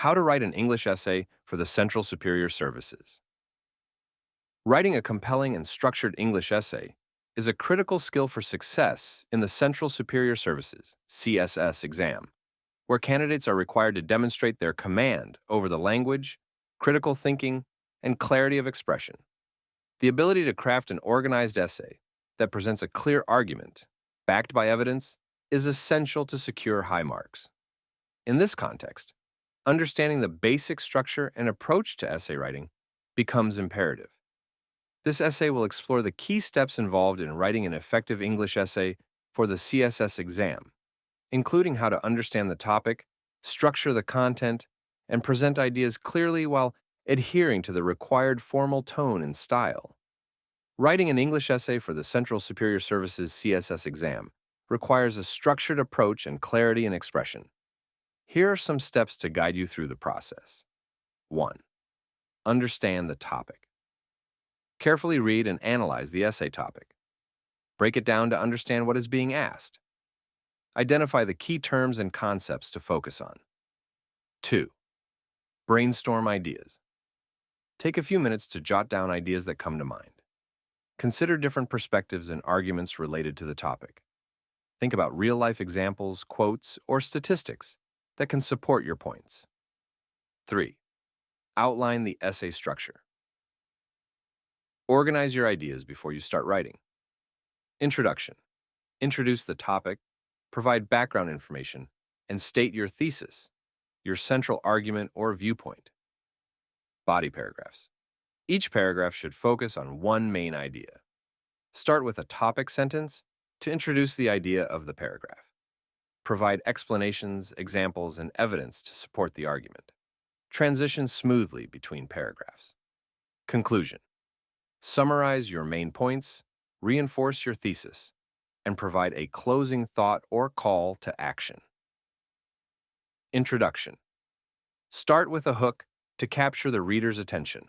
How to write an English essay for the Central Superior Services. Writing a compelling and structured English essay is a critical skill for success in the Central Superior Services (CSS) exam, where candidates are required to demonstrate their command over the language, critical thinking, and clarity of expression. The ability to craft an organized essay that presents a clear argument, backed by evidence, is essential to secure high marks. In this context, understanding the basic structure and approach to essay writing becomes imperative. This essay will explore the key steps involved in writing an effective English essay for the CSS exam, including how to understand the topic, structure the content, and present ideas clearly while adhering to the required formal tone and style. Writing an English essay for the Central Superior Services CSS exam requires a structured approach and clarity in expression. Here are some steps to guide you through the process. 1. Understand the topic. Carefully read and analyze the essay topic. Break it down to understand what is being asked. Identify the key terms and concepts to focus on. 2. Brainstorm ideas. Take a few minutes to jot down ideas that come to mind. Consider different perspectives and arguments related to the topic. Think about real-life examples, quotes, or statistics that can support your points. 3. Outline the essay structure. Organize your ideas before you start writing. Introduction. Introduce the topic, provide background information, and state your thesis, your central argument or viewpoint. Body paragraphs. Each paragraph should focus on one main idea. Start with a topic sentence to introduce the idea of the paragraph. Provide explanations, examples, and evidence to support the argument. Transition smoothly between paragraphs. Conclusion. Summarize your main points, reinforce your thesis, and provide a closing thought or call to action. Introduction. Start with a hook to capture the reader's attention,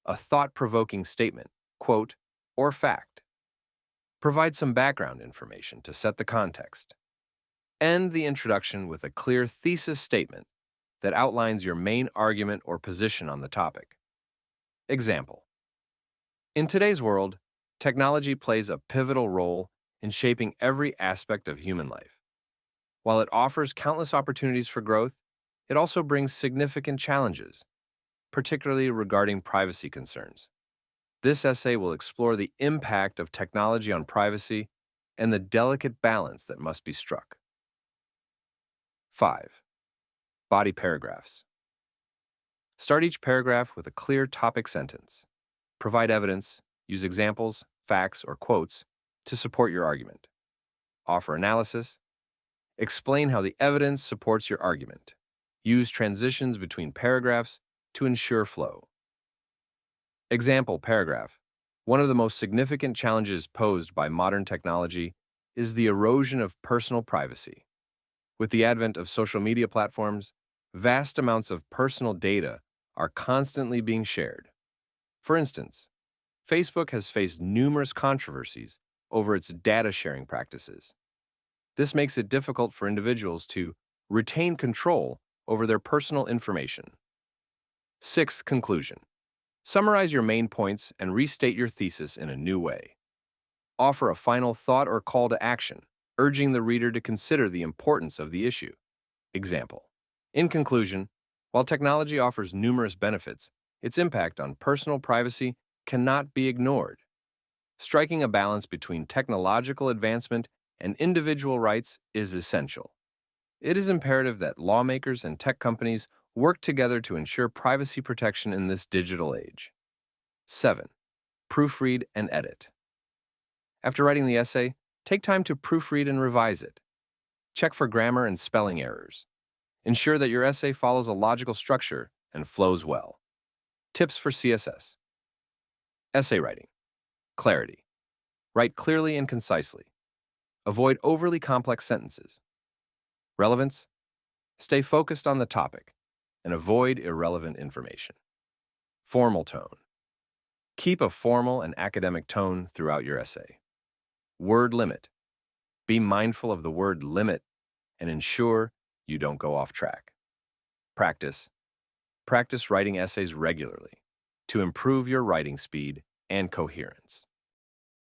a thought-provoking statement, quote, or fact. Provide some background information to set the context. End the introduction with a clear thesis statement that outlines your main argument or position on the topic. Example. In today's world, technology plays a pivotal role in shaping every aspect of human life. While it offers countless opportunities for growth, it also brings significant challenges, particularly regarding privacy concerns. This essay will explore the impact of technology on privacy and the delicate balance that must be struck. 5. Body paragraphs. Start each paragraph with a clear topic sentence. Provide evidence, use examples, facts, or quotes to support your argument. Offer analysis. Explain how the evidence supports your argument. Use transitions between paragraphs to ensure flow. Example paragraph. One of the most significant challenges posed by modern technology is the erosion of personal privacy. With the advent of social media platforms, vast amounts of personal data are constantly being shared. For instance, Facebook has faced numerous controversies over its data sharing practices. This makes it difficult for individuals to retain control over their personal information. 6th conclusion. Summarize your main points and restate your thesis in a new way. Offer a final thought or call to action, urging the reader to consider the importance of the issue. Example. In conclusion, while technology offers numerous benefits, its impact on personal privacy cannot be ignored. Striking a balance between technological advancement and individual rights is essential. It is imperative that lawmakers and tech companies work together to ensure privacy protection in this digital age. 7. Proofread and edit. After writing the essay, take time to proofread and revise it. Check for grammar and spelling errors. Ensure that your essay follows a logical structure and flows well. Tips for CSS. Essay writing. Clarity. Write clearly and concisely. Avoid overly complex sentences. Relevance. Stay focused on the topic and avoid irrelevant information. Formal tone. Keep a formal and academic tone throughout your essay. Word limit. Be mindful of the word limit and ensure you don't go off track. Practice Practice writing essays regularly to improve your writing speed and coherence.